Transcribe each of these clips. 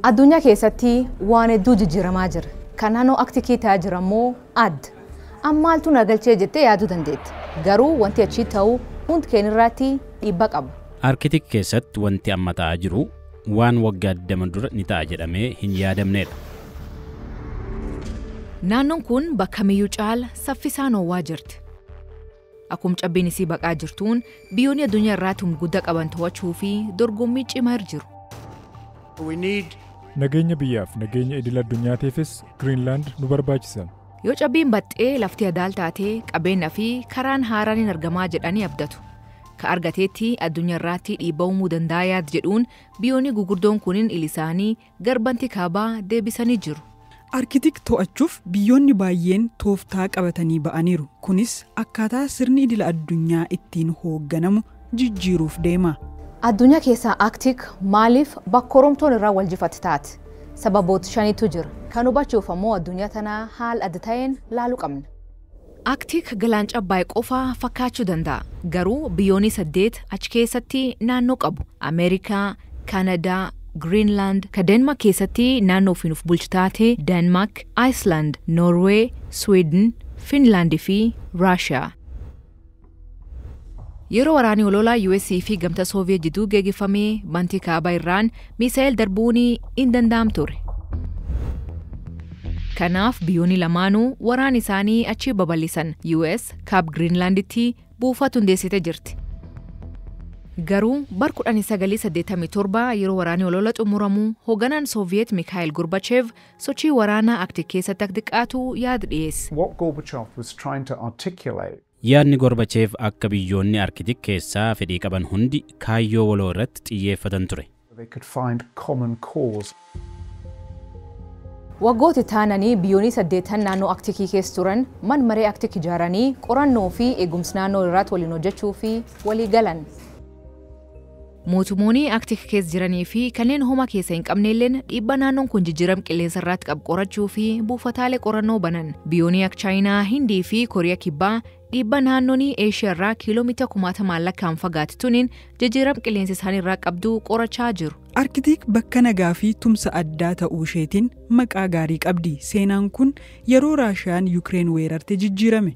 Addunyaa keessatti waan hedduu jijjiiramaa jira. Kan naannoo Arkitikii ta'aa jira immoo adda. Ammaaltu nagalchee jettee yaaduu dandeetti. Garuu wanti achi ta'u hundi keenyarratti dhiibbaa qaba. Arkitik keessatti wanti amma ta'aa jiru waan waggaa 20 dura ni ta'a jedhamee hin yaadamnedha. Naannoon kun bakka kamiyyuu caala saffisaan ho'aa jirti. Akkuma cabbiinshee baqaa jirtuun biyyoonni addunyaarratti humna guddaa qaban to'achuu fi dorgommii cimaa jiru. Nageenya biyyaaf nageenya idil addunyaatiifis Greenland nu barbaachisa. Yoo cabbiin baxxee lafti adaal taatee qabeenya fi karaan haaraan hin argamaa jedhanii abdatu. Ka argateetti addunyaarratti dhiibbaa uumuu danda'a yaad jedhuun biyyoonni gugurdoon kunin ilisaanii garbanti kaabaa deebisanii jiru. Arkitik to'achuuf biyyoonni baay'een tooftaa qabatanii ba'aniiru. Kunis akkaataa sirni idil addunyaa ittiin hoogganamu jijjiiruuf deema. Addunyaa keessaa Arkitik maaliif bakka Oromtoon irraa wal jifatti taate? Sababoota 5tu jira. Kan hubachuuf ammoo addunyaa tanaa haala adda ta'een laaluu qabna. Arkitik galaan cabbaa'e qofaa fakkaachuu danda'a. Garuu biyyoonni 8 achi keessatti naannoo qabu. Ameerikaa, Kanadaa, Greenland, ka Denmark keessatti naannoo ofiin of bulchu taate Denmark, Iceland, Norway, Sweden, Finland fi Raashiyaa. Yeroo waraanni ololaa US fi gamtaa Soviet jidduu geggeeffamee bantii kaabaa irraan misaa'el darbuun hin danda'am ture. Kanaaf biyyoonni lamaanuu waraana isaanii achi babal'isan. US kaab Greenlanditti buufata hundeessitee jirti. Garuu bara 1987 yeroo waraanni ololaa xumuramu hoogganaan Soviet Mikhail Gorbachev sochii waraanaa Arkitik keessatti akka xiqqaatu yaada dhiyeesse. Yaadni Gorbachev akka biyyoonni Arkitik keessaa fedhii qaban hundi kaayyoo waloo irratti xiyyeeffatan ture. Waggooti taananii biyyoonni 8 naannoo Arkitikii keessa turan man maree Arkitik ijaaranii qorannoo fi eegumsa naannoo irratti waliin hojjechuu fi walii galan. Mootummoonni Arkitik keessa jiranii fi kanneen homa keessa hin qabneelleen dhiibbaa naannoon kun jijjiirama qilleensa irratti qabu qorachuu fi buufataalee qorannoo banan. Biyyoonni akka Chaayinaa, Hindii fi Kooriyaa Kibbaa dhiibbaa naannoon Eeshiyaa irraa kiiloomeetira 1000 lakkaan fagaattuun jijjiirama qilleensa isaanii irraa qabdu qorachaa jiru. Arkitik bakka nagaa fi tumsa addaa ta'uu isheetiin maqaa gaarii qabdi. Seenaan kun yeroo Raashiyaan Yuukireen weerarte jijjiirame.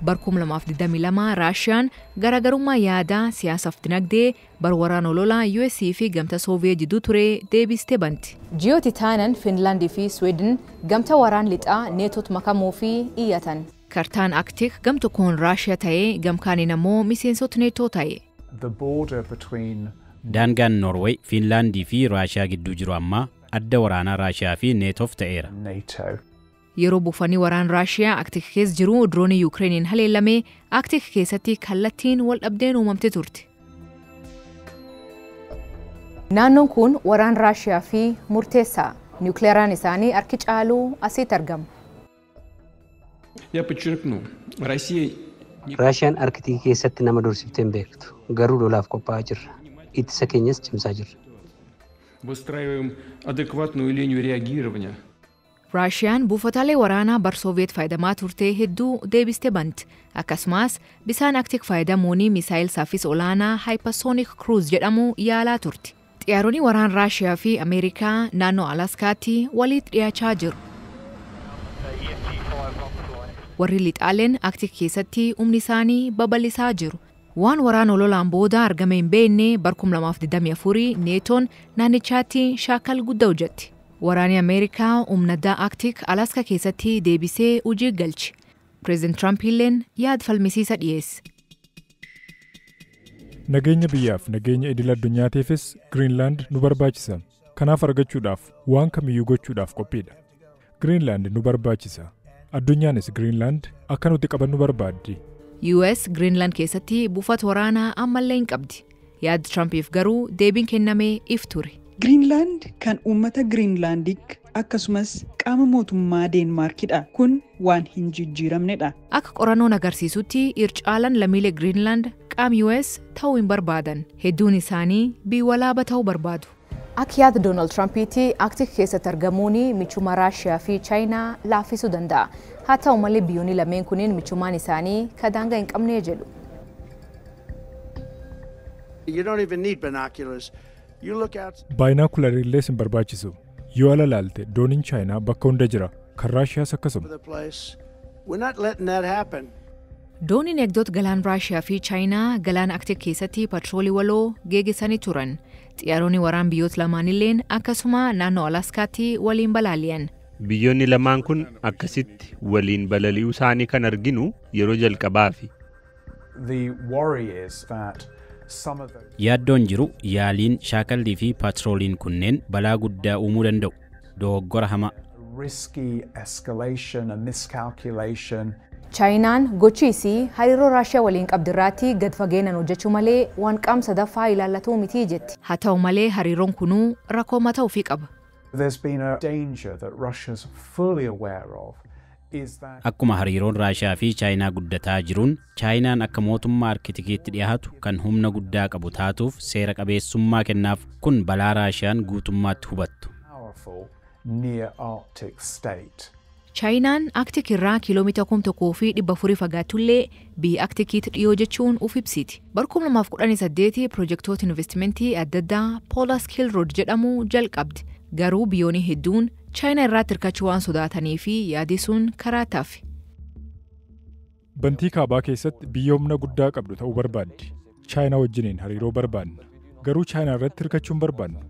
Bara 2022 Raashiyaan garaagarummaa yaadaa siyaasaaf dinagdee bara waraana ololaa US fi gamtaa Soviet jidduu ture deebistee banti. Ji'oota taanan Finland fi Sweden gamtaa waraana lixaa NATO'tti makamuu fi iyyatan. Kartaan Arkitik gam tokkoon Raashiyaa ta'ee gam kaaniin ammoo miseensota NATO ta'e. Daangaan Norway, Finland fi Raashiyaa gidduu jiru amma adda waraanaa Raashiyaa fi NATO'f ta'eera. Yeroo buufanni waraana Raashiyaa Arkitik keessa jiru droonii Yuukireeniin haleelamee Arkitik keessatti kallattiin wal dhabdeen uumamte turte. Naannoon kun waraana Raashiyaa fi murteessaa. Niwukileeraan isaanii harki caaluu asitti argama. Raashiyaan Arkitik keessatti nama dursiftee hin beektu. Garuu lolaaf qophaa'aa jirra. Ittisa keenyas cimsaa jirra. Raashiyaan buufataalee waraanaa bara Soviet fayyadamaa turte hedduu deebistee banti. Akkasumas bisaan Arkitik fayyadamuun misaayil saffisa olaanaa Hypersonic Cruise jedhamu yaalaa turti. Xiyyaaronni waraana Raashiyaa fi Ameerikaa naannoo Alaskaatti walitti dhiyaachaa jiru. Warri lixaaleen Arkitik keessatti humni isaanii babal'isaa jiru. Waan waraana ololaan booda argame hin beekne bara 2024 NATO'n naannichaatti shaakala guddaa hojjetti. Waraanni Ameerikaa humna addaa Arkitik Alaska keessatti deebisee hojii galche. Pireezidant Trump illeen yaada falmisiisa dhiyeesse. Nageenya biyyaaf nageenya idil addunyaatiifis Greenland nu barbaachisa. Kanaaf argachuudhaaf waan kamiyyuu gochuudhaaf qophiidha. Greenland nu barbaachisa. Addunyaanis Greenland akka nuti qabannu barbaaddi. US Greenland keessatti buufata waraanaa ammallee hin qabdi. Yaada Trumpiif garuu deebiin kennamee if ture. Greenland kan uummata Greenlandik akkasumas qaama mootummaa Deenmaarkidha. Kun waan hin jijjiiramnedha. Akka qorannoon agarsiisutti ircaalan lammiilee Greenland qaama US ta'uu hin barbaadan. Hedduun isaanii biyya walaaba ta'uu barbaadu. Akka yaada Donald Trumpiitti Arkitik keessatti argamuun michummaa Raashiyaa fi Chaayinaa laaffisuu danda'a. Haa ta'u malee biyyoonni lameen kunniin michummaan isaanii ka daangaa hin qabne jedhu. You don't even need binoculars. You look out. Baayinaakular illee sin barbaachisu. Yoo ala laalte dooniin Chaayinaa bakka hunda jira. Kan Raashiyaas akkasuma. The place. We're not letting that happen. Dooniin eegdota galaan Raashiyaa fi Chaayinaa galaan Arktik keessatti patroolii waloo geeggeessanii turan. Xiyyaaronni waraana biyyoota lamaanilleen akkasuma naannoo Alaaskaatti waliin balali'an. Biyyoonni lamaan kun akkasitti waliin balali'uu isaanii kan arginu yeroo jalqabaafi. Yaaddoon jiru yaaliin shaakallii fi patrooliin kunneen balaa guddaa uumuu danda'u. Dogoggora hamaa. Chaayinaan gochiisii hariiroo Raashiyaa waliin qabdirraatti gad fageenan hojjechuu malee waan qaama sadaffaa ilaallatu miti jetti. Haa ta'u malee hariiroon kunuu rakkoo mataa ofii qaba. Akkuma hariiroon Raashiyaa fi Chaayinaa guddataa jiruun Chaayinaan akka mootummaa Arkitikiitti dhiyaatu kan humna guddaa qabu taatuuf seera qabeessummaa kennaaf kun balaa Raashiyaan guutummaatti hubattu. Chaayinaan Arktik irraa kiiloomeetira 1,400 fagaatullee biyya Arktikiitti dhiyoo jechuun uf ibsiti. Bara 2018 piroojeektoota investimentii adda addaa Polar Skill Road jedhamu jalqabdi. Garuu biyyoonni hedduun Chaayinaa irratti hirkachuu waan sodaatanii fi yaadisuun karaa taafe. Bantii kaabaa keessatti biyya humna guddaa qabdu ta'uu barbaaddi. Chaayinaa wajjiniin hariiroo barbaadna. Garuu Chaayinaa irratti hirkachuun barbaadna.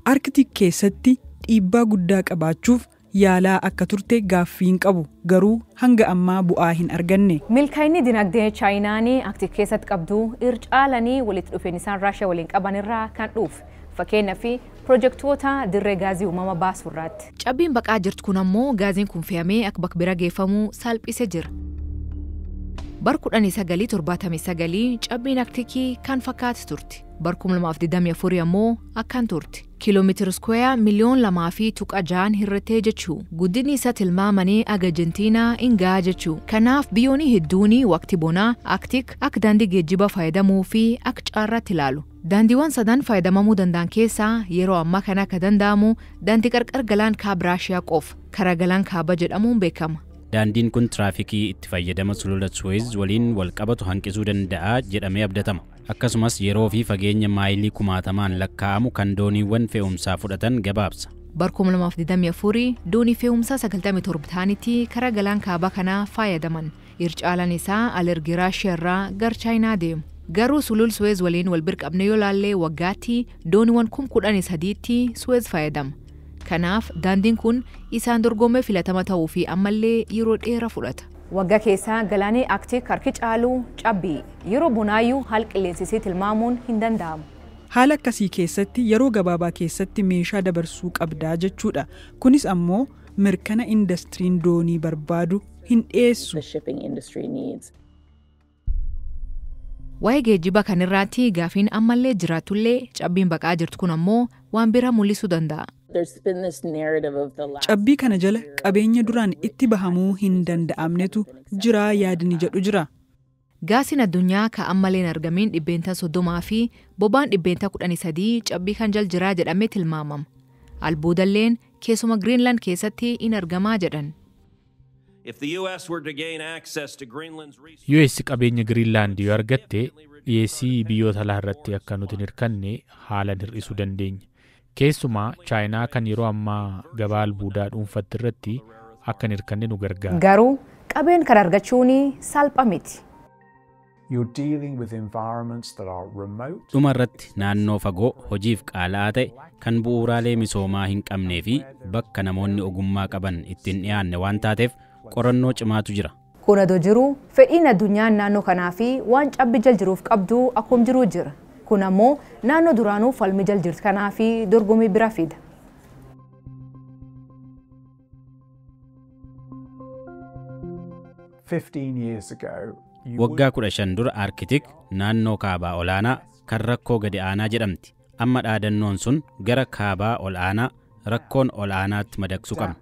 Arkitik keessatti dhiibbaa guddaa qabaachuuf yaalaa akka turte gaaffiin qabu garuu hanga ammaa bu'aa hin arganne. Milkaa'inni dinagdee Chaayinaanii Arktik keessatti qabdu ircaalanii walitti dhufeen isaan Raashiyaa waliin qaban irraa kan dhufe. Fakkeenyaaf piroojeektoota dirree gaazii uumama baasuu irratti. Cabbiin baqaa jirtu kun ammoo gaaziin kun fe'amee akka bakka bira geeffamuu salphisee jira. Bara 1979 cabbiin Arktikii kan fakkaatu turte. Bara 2024 ammoo akkan turte. Kiiloomeetira sukweeyaa miliyoona 2.6 hir'atee jechuu. Guddinni isaa tilmaamanii aga Arjentiinaa ingaa jechuu. Kanaaf biyyoonni hedduun waqtii bonaa Arktik akka daandii geejjibaa fayyadamuu fi akka carraatti ilaalu. Daandiiwwan sadan fayyadamamuu danda'an keessaa yeroo ammaa kana akka danda'amu daandii qarqara galaan kaaba Raashiyaa qofa karaa galaan kaaba jedhamuun beekama. Daandiin kun tiraafikii itti fayyadama sulula Suweez waliin walqabatu hanqisuu danda'a jedhamee abdatama. Akkasumas yeroo fi fageenya maayilii 1000 lakkaa'amu kan dooniiwwan fe'umsaa fudhatan gabaabsa. Bara 2024 doonii fe'umsaa 97 ta'anitti karaa galaan kaabaa kanaa fayyadaman. Ircaalaan isaa alergii Raashiyaa irraa gara Chaayinaa deemu. Garuu sulul Suweez waliin wal bira qabne yoo laallee waggaatti dooniiwwan 13,000tti Suweez fayyadama. Kanaaf daandiin kun isaan dorgomee filatama ta'uu fi ammallee yeroo dheeraa fudhata. Waggaa keessaa galaanee Arktik harki caalu cabbii yeroo bonaayyuu haala qilleensisii tilmaamuun hin danda'amu. Haala akkasii keessatti yeroo gabaabaa keessatti meeshaa dabarsuu qabdaa jechuudha. Kunis ammoo mirkana indastiriin doonii barbaadu hin dhiyeessu. Waa'ee geejjiba kanarraatti gaafiin ammallee jiraatullee cabbiin baqaa jirtu kun ammoo waan bira mul'isuu danda'a. Cabbii kana jala qabeenya duraan itti bahamuu hin danda'amnetu jira yaadni jedhu jira. Gaasiin addunyaa kan ammallee hin argamin 30 fi boba'aan 13 cabbii kan jala jiraa jedhamee tilmaamama. Albuudalleen keessuma Greenland keessatti in argamaa jedhan. US qabeenya Greenland yoo argatte dhiyeessii biyyoota alaa irratti akka nuti hin hirkanne haalan hir'isuu dandeenya. Keessumaa Chaayinaa kan yeroo ammaa gabaa albuudaa dhuunfatti irratti akka hin hirkanne nu gargaara. Garuu qabeen kan argachuun salphaa miti. Dhuma irratti naannoo fagoo hojiif qaala'aa ta'e kan bu'uuraalee misoomaa hin qabnee fi bakka namoonni ogummaa qaban ittiin dhiyaanne waan taateef qorannoo cimaatu jira. Kun adoo jiru fedhiin addunyaan naannoo kanaa fi waan cabbii jala jiruuf qabdu akkuma jiru jira. Kun ammoo naannoo duraanuu falmii jala jirtu kanaa fi dorgommii bira fida. Waggaa 15 dura Arkitik naannoo kaabaa olaanaa kan rakkoo gadi aanaa jedhamti. Amma dhaadannoon sun gara kaabaa olaanaa rakkoon olaanaatti madaksuu qabna.